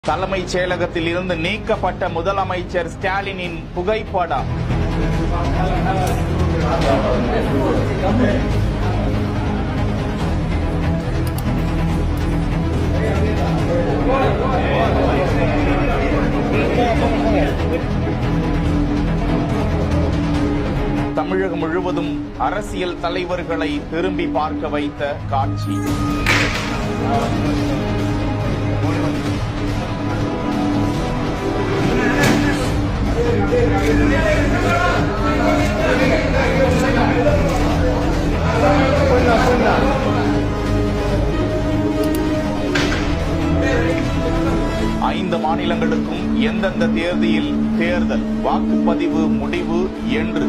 தலைமைச் செயலகத்தில் இருந்து நீக்கப்பட்ட முதலமைச்சர் ஸ்டாலினின் புகைப்படம். தமிழகம் முழுவதும் அரசியல் தலைவர்களை திரும்பி பார்க்க வைத்த காட்சி. ஐந்து மாநிலங்களுக்கும் எந்தெந்த தேதியில் தேர்தல், வாக்குப்பதிவு முடிவு என்று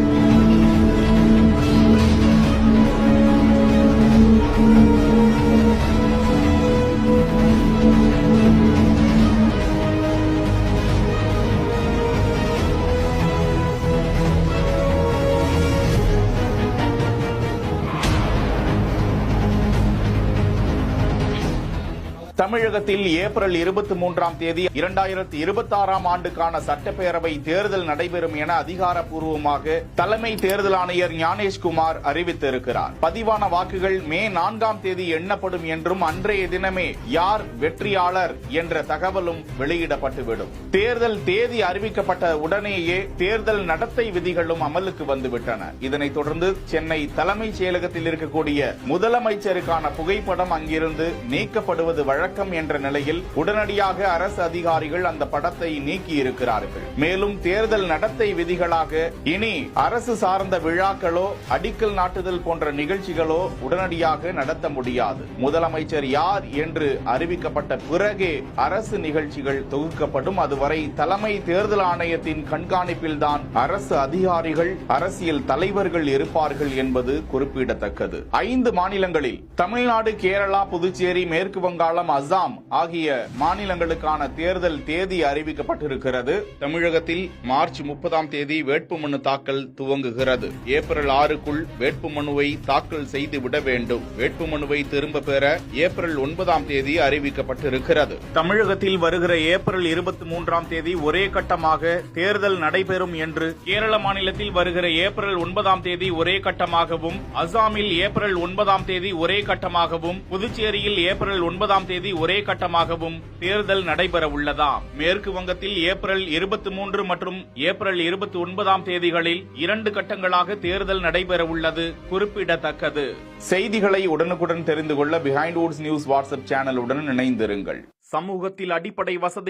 தமிழகத்தில் ஏப்ரல் 23ஆம் தேதி 2026ஆம் ஆண்டுக்கான சட்டப்பேரவை தேர்தல் நடைபெறும் என அதிகாரப்பூர்வமாக தலைமை தேர்தல் ஆணையர் ஞானேஷ்குமார் அறிவித்திருக்கிறார். பதிவான வாக்குகள் மே 4ஆம் தேதி எண்ணப்படும் என்றும் அன்றைய தினமே யார் வெற்றியாளர் என்ற தகவலும் வெளியிடப்பட்டுவிடும். தேர்தல் தேதி அறிவிக்கப்பட்ட உடனேயே தேர்தல் நடத்தை விதிகளும் அமலுக்கு வந்துவிட்டன. இதனைத் தொடர்ந்து சென்னை தலைமைச் செயலகத்தில் இருக்கக்கூடிய முதலமைச்சருக்கான புகைப்படம் அங்கிருந்து நீக்கப்படுவது வழக்கம் என்ற நிலையில் உடனடியாக அரசு அதிகாரிகள் அந்த படத்தை நீக்கி இருக்கிறார்கள். மேலும் தேர்தல் நடத்தை விதிகளாக இனி அரசு சார்ந்த விழாக்களோ அடிக்கல் நாட்டுதல் போன்ற நிகழ்ச்சிகளோ உடனடியாக நடத்த முடியாது. முதலமைச்சர் யார் என்று அறிவிக்கப்பட்ட பிறகே அரசு நிகழ்ச்சிகள் தொகுக்கப்படும். அதுவரை தலைமை தேர்தல் ஆணையத்தின் கண்காணிப்பில் தான் அரசு அதிகாரிகள், அரசியல் தலைவர்கள் இருப்பார்கள் என்பது குறிப்பிடத்தக்கது. 5 மாநிலங்களில் தமிழ்நாடு, கேரளா, புதுச்சேரி, மேற்கு வங்காளம், அசாம் ஆகிய மாநிலங்களுக்கான தேர்தல் தேதி அறிவிக்கப்பட்டிருக்கிறது. தமிழகத்தில் மார்ச் 30ஆம் தேதி வேட்புமனு தாக்கல் துவங்குகிறது. ஏப்ரல் 6க்குள் வேட்புமனுவை தாக்கல் செய்துவிட வேண்டும். வேட்புமனுவை திரும்ப பெற ஏப்ரல் 9ஆம் தேதி அறிவிக்கப்பட்டிருக்கிறது. தமிழகத்தில் வருகிற ஏப்ரல் 23ஆம் தேதி ஒரே கட்டமாக தேர்தல் நடைபெறும் என்று, கேரள மாநிலத்தில் வருகிற ஏப்ரல் 9ஆம் தேதி ஒரே கட்டமாகவும், அசாமில் ஏப்ரல் 9ஆம் தேதி ஒரே கட்டமாகவும், புதுச்சேரியில் ஏப்ரல் 9ஆம் தேதி ஒரே கட்டமாகவும் தேர்தல் நடைபெற உள்ளதாம். மேற்கு வங்கத்தில் ஏப்ரல் 23 மற்றும் ஏப்ரல் 29ஆம் தேதிகளில் 2 கட்டங்களாக தேர்தல் நடைபெற உள்ளது குறிப்பிடத்தக்கது. செய்திகளை உடனுக்குடன் தெரிந்து கொள்ள பிஹைண்ட் வுட்ஸ் நியூஸ் வாட்ஸ்அப் சேனலுடன் இணைந்திருங்கள். சமூகத்தில் அடிப்படை வசதி